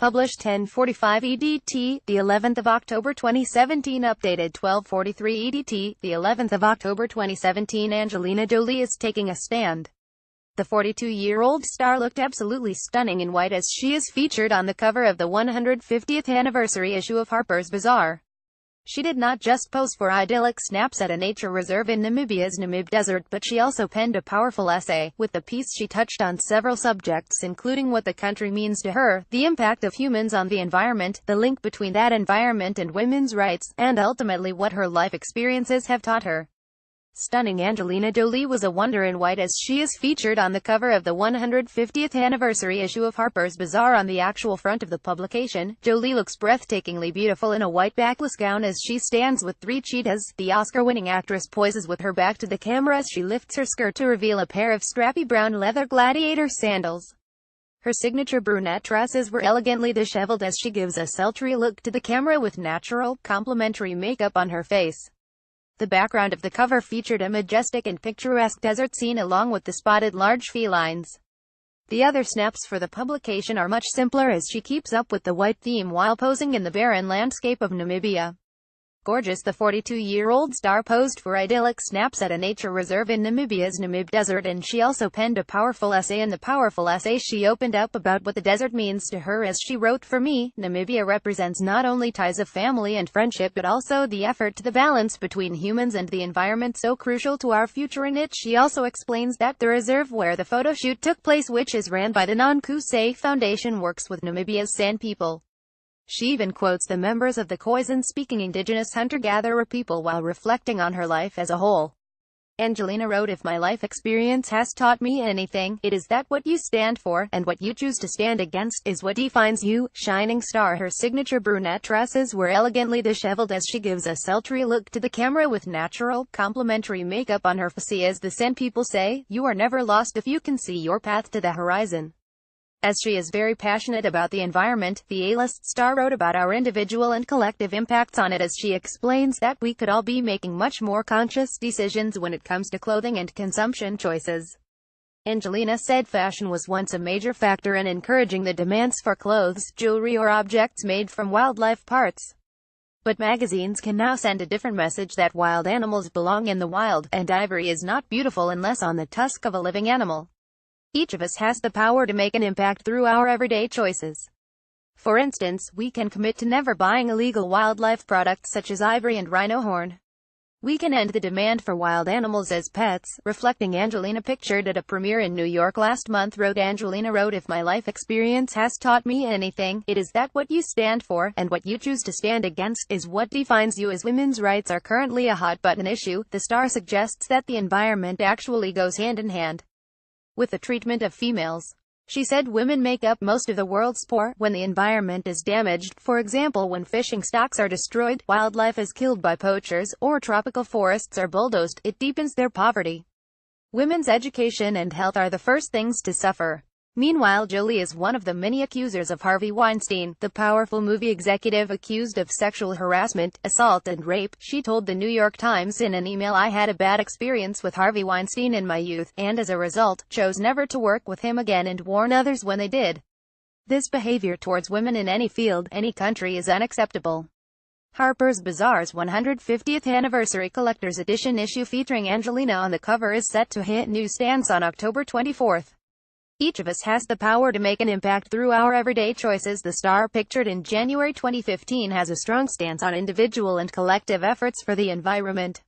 Published 10:45 EDT, the 11th of October 2017. Updated 12:43 EDT, the 11th of October 2017. Angelina Jolie is taking a stand. The 42-year-old star looked absolutely stunning in white as she is featured on the cover of the 150th anniversary issue of Harper's Bazaar. She did not just pose for idyllic snaps at a nature reserve in Namibia's Namib Desert, but she also penned a powerful essay. With the piece she touched on several subjects including what the country means to her, the impact of humans on the environment, the link between that environment and women's rights, and ultimately what her life experiences have taught her. Stunning Angelina Jolie was a wonder in white as she is featured on the cover of the 150th anniversary issue of Harper's Bazaar. On the actual front of the publication, Jolie looks breathtakingly beautiful in a white backless gown as she stands with three cheetahs. The Oscar-winning actress poises with her back to the camera as she lifts her skirt to reveal a pair of strappy brown leather gladiator sandals. Her signature brunette tresses were elegantly disheveled as she gives a sultry look to the camera with natural, complementary makeup on her face. The background of the cover featured a majestic and picturesque desert scene along with the spotted large felines. The other snaps for the publication are much simpler as she keeps up with the white theme while posing in the barren landscape of Namibia. Gorgeous, the 42-year-old star posed for idyllic snaps at a nature reserve in Namibia's Namib Desert, and she also penned a powerful essay. In the powerful essay, she opened up about what the desert means to her as she wrote, "For me, Namibia represents not only ties of family and friendship but also the effort to the balance between humans and the environment so crucial to our future." In it, she also explains that the reserve where the photo shoot took place, which is ran by the Non-Kusei Foundation, works with Namibia's San people. She even quotes the members of the Khoisan-speaking indigenous hunter-gatherer people while reflecting on her life as a whole. Angelina wrote, "If my life experience has taught me anything, it is that what you stand for, and what you choose to stand against, is what defines you." Shining star. Her signature brunette tresses were elegantly disheveled as she gives a sultry look to the camera with natural, complementary makeup on her face. As the San people say, you are never lost if you can see your path to the horizon. As she is very passionate about the environment, the A-list star wrote about our individual and collective impacts on it as she explains that we could all be making much more conscious decisions when it comes to clothing and consumption choices. Angelina said fashion was once a major factor in encouraging the demands for clothes, jewelry or objects made from wildlife parts. But magazines can now send a different message, that wild animals belong in the wild, and ivory is not beautiful unless on the tusk of a living animal. Each of us has the power to make an impact through our everyday choices. For instance, we can commit to never buying illegal wildlife products such as ivory and rhino horn. We can end the demand for wild animals as pets. Reflecting, Angelina, pictured at a premiere in New York last month, wrote, Angelina wrote, "If my life experience has taught me anything, it is that what you stand for, and what you choose to stand against, is what defines you." As women's rights are currently a hot-button issue, the star suggests that the environment actually goes hand in hand with the treatment of females. She said women make up most of the world's poor. When the environment is damaged, for example when fishing stocks are destroyed, wildlife is killed by poachers, or tropical forests are bulldozed, it deepens their poverty. Women's education and health are the first things to suffer. Meanwhile, Jolie is one of the many accusers of Harvey Weinstein, the powerful movie executive accused of sexual harassment, assault and rape. She told the New York Times in an email, "I had a bad experience with Harvey Weinstein in my youth, and as a result, chose never to work with him again and warn others when they did. This behavior towards women in any field, any country is unacceptable." Harper's Bazaar's 150th Anniversary Collector's Edition issue featuring Angelina on the cover is set to hit newsstands on October 24th. Each of us has the power to make an impact through our everyday choices. The star, pictured in January 2015, has a strong stance on individual and collective efforts for the environment.